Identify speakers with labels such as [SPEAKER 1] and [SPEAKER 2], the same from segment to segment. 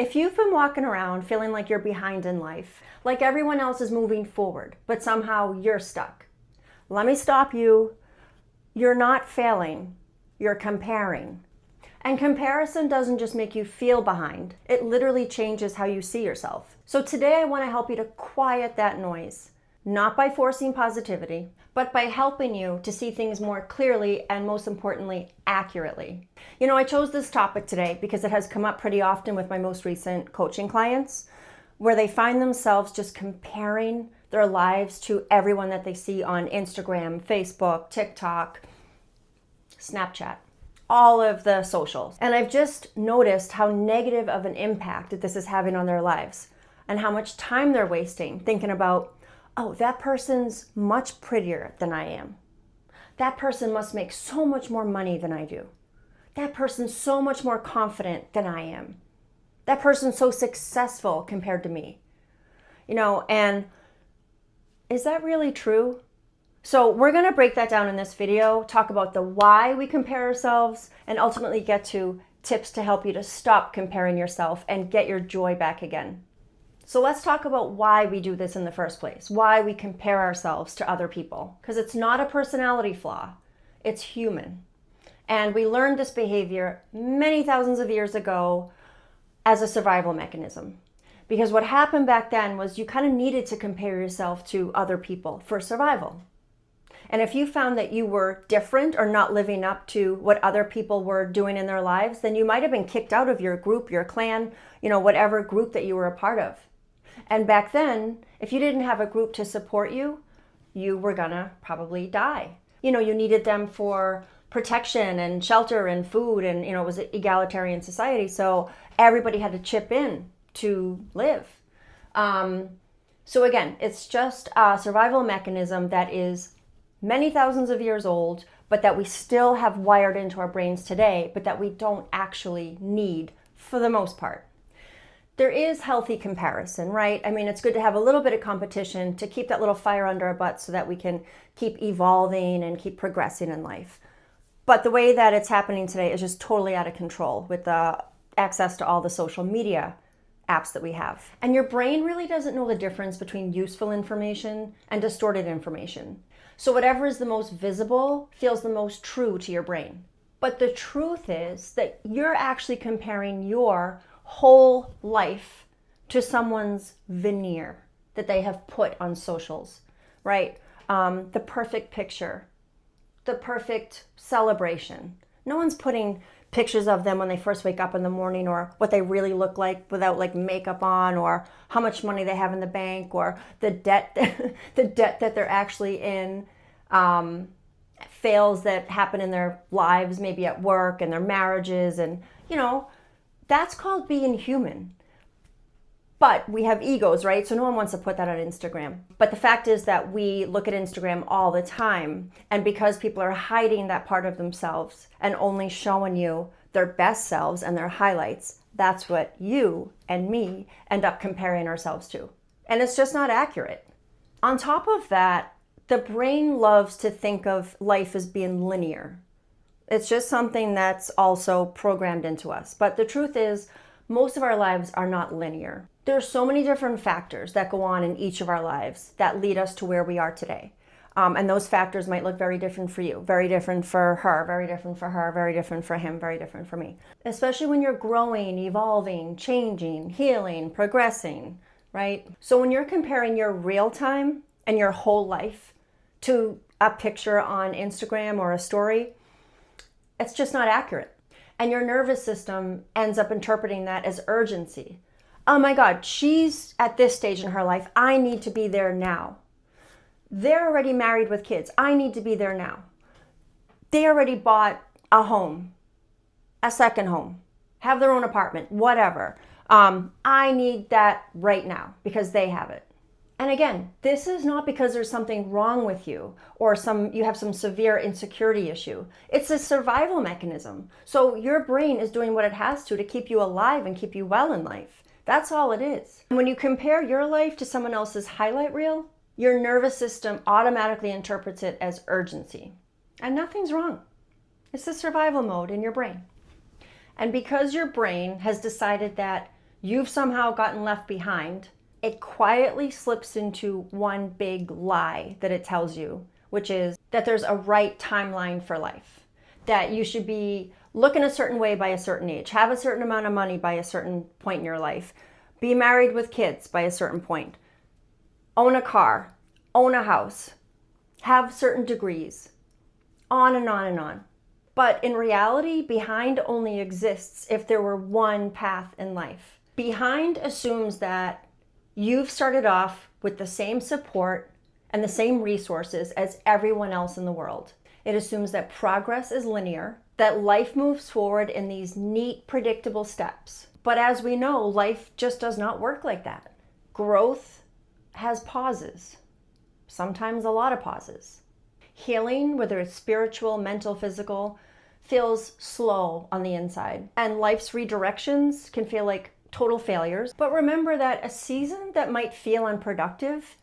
[SPEAKER 1] If you've been walking around feeling like you're behind in life, like everyone else is moving forward, but somehow you're stuck, let me stop you. You're not failing, you're comparing. And comparison doesn't just make you feel behind, it literally changes how you see yourself. So today I want to help you to quiet that noise, not by forcing positivity, but by helping you to see things more clearly and, most importantly, accurately. You know, I chose this topic today because it has come up pretty often with my most recent coaching clients, where they find themselves just comparing their lives to everyone that they see on Instagram, Facebook, TikTok, Snapchat, all of the socials. And I've just noticed how negative of an impact that this is having on their lives and how much time they're wasting thinking about, oh, that person's much prettier than I am. That person must make so much more money than I do. That person's so much more confident than I am. That person's so successful compared to me. You know, and is that really true? So we're going to break that down in this video, talk about the why we compare ourselves, and ultimately get to tips to help you to stop comparing yourself and get your joy back again. So let's talk about why we do this in the first place, why we compare ourselves to other people, because it's not a personality flaw, it's human. And we learned this behavior many thousands of years ago as a survival mechanism. Because what happened back then was you kind of needed to compare yourself to other people for survival. And if you found that you were different or not living up to what other people were doing in their lives, then you might have been kicked out of your group, your clan, whatever group that you were a part of. And back then, if you didn't have a group to support you, you were gonna probably die. You needed them for protection and shelter and food, and it was an egalitarian society, so everybody had to chip in to live. So again, it's just a survival mechanism that is many thousands of years old, but that we still have wired into our brains today, but that we don't actually need for the most part. There is healthy comparison, right? I mean, it's good to have a little bit of competition to keep that little fire under our butts so that we can keep evolving and keep progressing in life. But the way that it's happening today is just totally out of control with the access to all the social media apps that we have. And your brain really doesn't know the difference between useful information and distorted information. So whatever is the most visible feels the most true to your brain. But the truth is that you're actually comparing your whole life to someone's veneer that they have put on socials, right? The perfect picture, the perfect celebration. No one's putting pictures of them when they first wake up in the morning, or what they really look like without like makeup on, or how much money they have in the bank, or the debt the debt that they're actually in, fails that happen in their lives, maybe at work and their marriages, and that's called being human. But we have egos, right? So no one wants to put that on Instagram. But the fact is that we look at Instagram all the time. And because people are hiding that part of themselves and only showing you their best selves and their highlights, that's what you and me end up comparing ourselves to. And it's just not accurate. On top of that, the brain loves to think of life as being linear. It's just something that's also programmed into us. But the truth is, most of our lives are not linear. There are so many different factors that go on in each of our lives that lead us to where we are today. And those factors might look very different for you, very different for her, very different for her, very different for him, very different for me. Especially when you're growing, evolving, changing, healing, progressing, right? So when you're comparing your real time and your whole life to a picture on Instagram or a story, it's just not accurate. And your nervous system ends up interpreting that as urgency. Oh my God, she's at this stage in her life. I need to be there now. They're already married with kids. I need to be there now. They already bought a home, a second home, have their own apartment, whatever. I need that right now because they have it. And again, this is not because there's something wrong with you or you have some severe insecurity issue. It's a survival mechanism. So your brain is doing what it has to keep you alive and keep you well in life. That's all it is. And when you compare your life to someone else's highlight reel, your nervous system automatically interprets it as urgency. And nothing's wrong. It's the survival mode in your brain. And because your brain has decided that you've somehow gotten left behind, it quietly slips into one big lie that it tells you, which is that there's a right timeline for life, that you should be looking a certain way by a certain age, have a certain amount of money by a certain point in your life, be married with kids by a certain point, own a car, own a house, have certain degrees, on and on and on. But in reality, behind only exists if there were one path in life. Behind assumes that you've started off with the same support and the same resources as everyone else in the world. It assumes that progress is linear, that life moves forward in these neat, predictable steps. But as we know, life just does not work like that. Growth has pauses, sometimes a lot of pauses. Healing, whether it's spiritual, mental, physical, feels slow on the inside. And life's redirections can feel like total failures. But remember that a season that might feel unproductive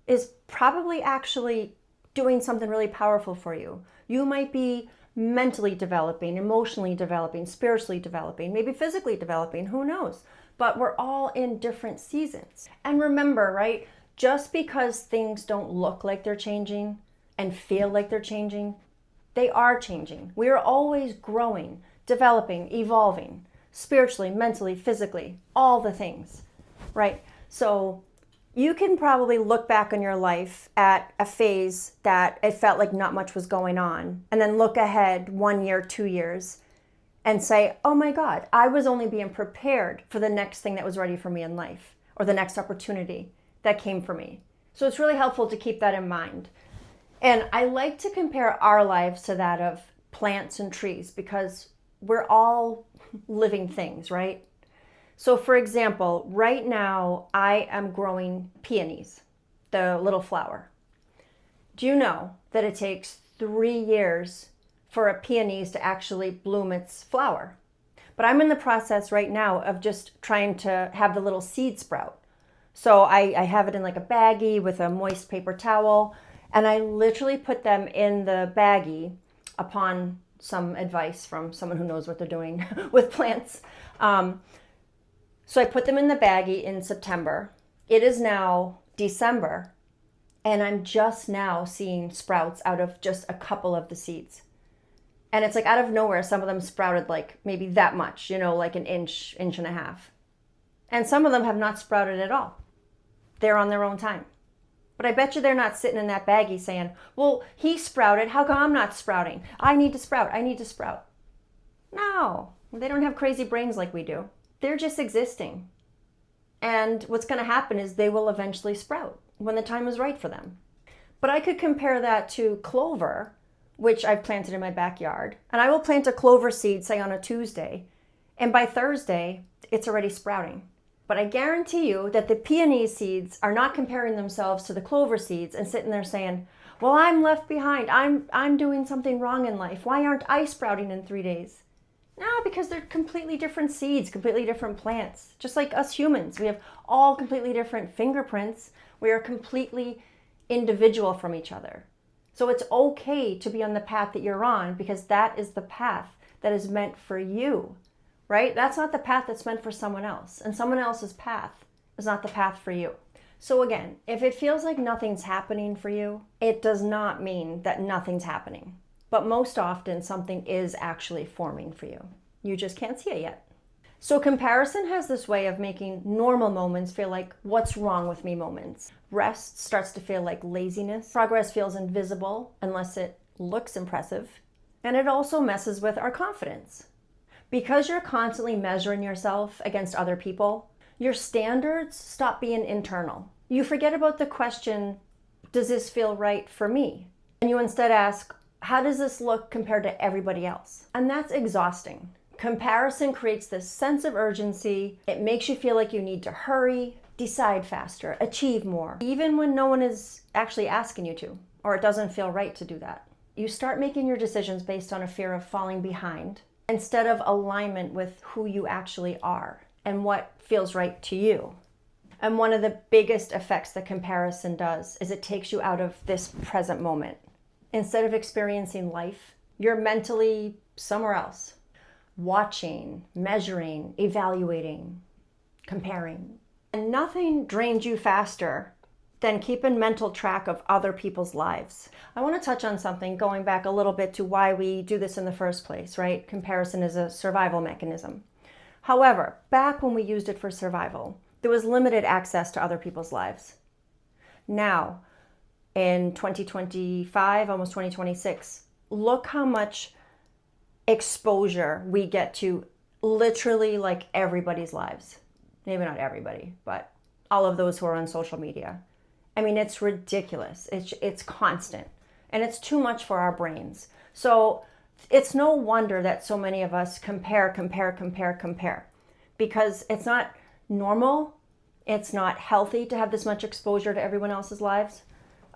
[SPEAKER 1] is probably actually doing something really powerful for you. You might be mentally developing, emotionally developing, spiritually developing, maybe physically developing, who knows? But we're all in different seasons. And remember, right, just because things don't look like they're changing and feel like they're changing, they are changing. We are always growing, developing, evolving, spiritually, mentally, physically, all the things, right? So you can probably look back on your life at a phase that it felt like not much was going on, and then look ahead 1 year, 2 years, and say, oh my God, I was only being prepared for the next thing that was ready for me in life, or the next opportunity that came for me. So it's really helpful to keep that in mind. And I like to compare our lives to that of plants and trees, because we're all living things, right? So for example, right now I am growing peonies, the little flower. Do you know that it takes 3 years for a peony to actually bloom its flower? But I'm in the process right now of just trying to have the little seed sprout. So I have it in like a baggie with a moist paper towel, and I literally put them in the baggie upon some advice from someone who knows what they're doing with plants. So I put them in the baggie in September. It is now December, and I'm just now seeing sprouts out of just a couple of the seeds. And it's like out of nowhere, some of them sprouted like maybe that much, like an inch, inch and a half. And some of them have not sprouted at all. They're on their own time. But I bet you they're not sitting in that baggie saying, well, he sprouted, how come I'm not sprouting? I need to sprout. No, they don't have crazy brains like we do. They're just existing. And what's going to happen is they will eventually sprout when the time is right for them. But I could compare that to clover, which I've planted in my backyard. And I will plant a clover seed, say on a Tuesday, and by Thursday, it's already sprouting. But I guarantee you that the peony seeds are not comparing themselves to the clover seeds and sitting there saying, well, I'm left behind. I'm doing something wrong in life. Why aren't I sprouting in 3 days? No, because they're completely different seeds, completely different plants. Just like us humans, we have all completely different fingerprints. We are completely individual from each other. So it's okay to be on the path that you're on, because that is the path that is meant for you, right? That's not the path that's meant for someone else. And someone else's path is not the path for you. So again, if it feels like nothing's happening for you, it does not mean that nothing's happening. But most often something is actually forming for you. You just can't see it yet. So comparison has this way of making normal moments feel like what's wrong with me moments. Rest starts to feel like laziness. Progress feels invisible unless it looks impressive. And it also messes with our confidence. Because you're constantly measuring yourself against other people, your standards stop being internal. You forget about the question, does this feel right for me? And you instead ask, how does this look compared to everybody else? And that's exhausting. Comparison creates this sense of urgency. It makes you feel like you need to hurry, decide faster, achieve more, even when no one is actually asking you to, or it doesn't feel right to do that. You start making your decisions based on a fear of falling behind instead of alignment with who you actually are and what feels right to you. And one of the biggest effects that comparison does is it takes you out of this present moment. Instead of experiencing life, you're mentally somewhere else, watching, measuring, evaluating. comparing. And nothing drains you faster than keeping mental track of other people's lives. I want to touch on something going back a little bit to why we do this in the first place, right? Comparison is a survival mechanism. However, back when we used it for survival, there was limited access to other people's lives. Now, in 2025, almost 2026, look how much exposure we get to literally like everybody's lives. Maybe not everybody, but all of those who are on social media. I mean, it's ridiculous. It's constant, and it's too much for our brains. So it's no wonder that so many of us compare, because it's not normal. It's not healthy to have this much exposure to everyone else's lives.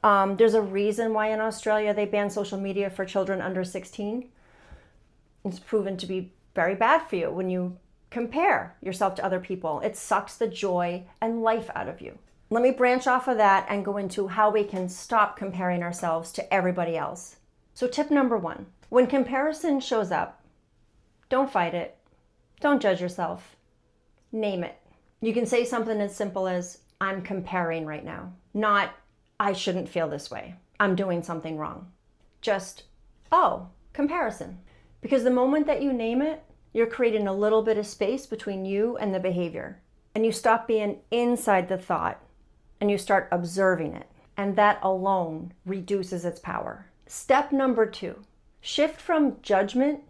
[SPEAKER 1] There's a reason why in Australia they ban social media for children under 16. It's proven to be very bad for you when you compare yourself to other people. It sucks the joy and life out of you. Let me branch off of that and go into how we can stop comparing ourselves to everybody else. So tip number 1, when comparison shows up, don't fight it. Don't judge yourself. Name it. You can say something as simple as, I'm comparing right now. Not, I shouldn't feel this way. I'm doing something wrong. Just, oh, comparison. Because the moment that you name it, you're creating a little bit of space between you and the behavior. And you stop being inside the thought and you start observing it. And that alone reduces its power. Step number 2, shift from judgment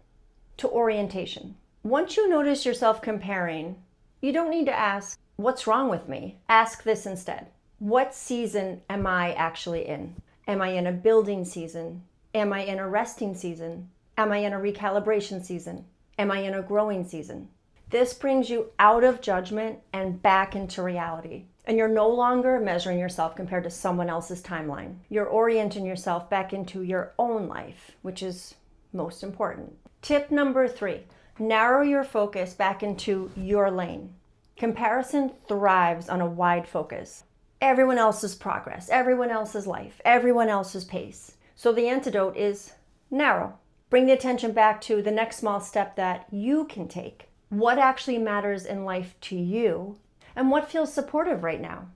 [SPEAKER 1] to orientation. Once you notice yourself comparing, you don't need to ask, what's wrong with me? Ask this instead. What season am I actually in? Am I in a building season? Am I in a resting season? Am I in a recalibration season? Am I in a growing season? This brings you out of judgment and back into reality. And you're no longer measuring yourself compared to someone else's timeline. You're orienting yourself back into your own life, which is most important. Tip number 3, narrow your focus back into your lane. Comparison thrives on a wide focus. Everyone else's progress, everyone else's life, everyone else's pace. So the antidote is narrow. Bring the attention back to the next small step that you can take. What actually matters in life to you and what feels supportive right now.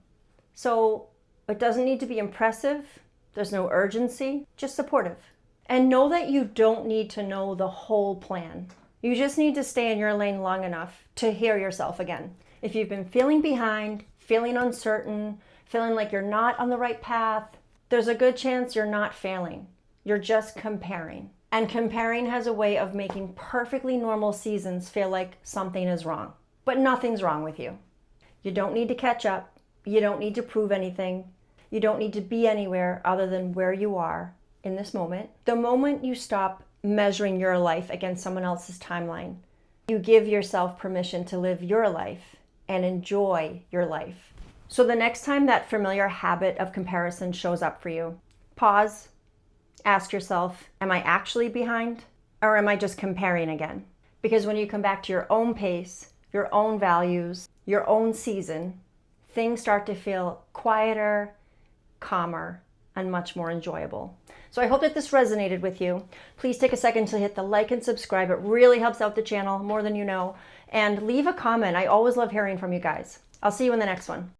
[SPEAKER 1] So it doesn't need to be impressive. There's no urgency, just supportive. And know that you don't need to know the whole plan. You just need to stay in your lane long enough to hear yourself again. If you've been feeling behind, feeling uncertain, feeling like you're not on the right path, there's a good chance you're not failing. You're just comparing. And comparing has a way of making perfectly normal seasons feel like something is wrong. But nothing's wrong with you. You don't need to catch up. You don't need to prove anything. You don't need to be anywhere other than where you are in this moment. The moment you stop measuring your life against someone else's timeline, you give yourself permission to live your life and enjoy your life. So the next time that familiar habit of comparison shows up for you, pause, ask yourself, am I actually behind or am I just comparing again? Because when you come back to your own pace, your own values, your own season, things start to feel quieter, calmer, and much more enjoyable. So I hope that this resonated with you. Please take a second to hit the like and subscribe. It really helps out the channel more than you know. And leave a comment. I always love hearing from you guys. I'll see you in the next one.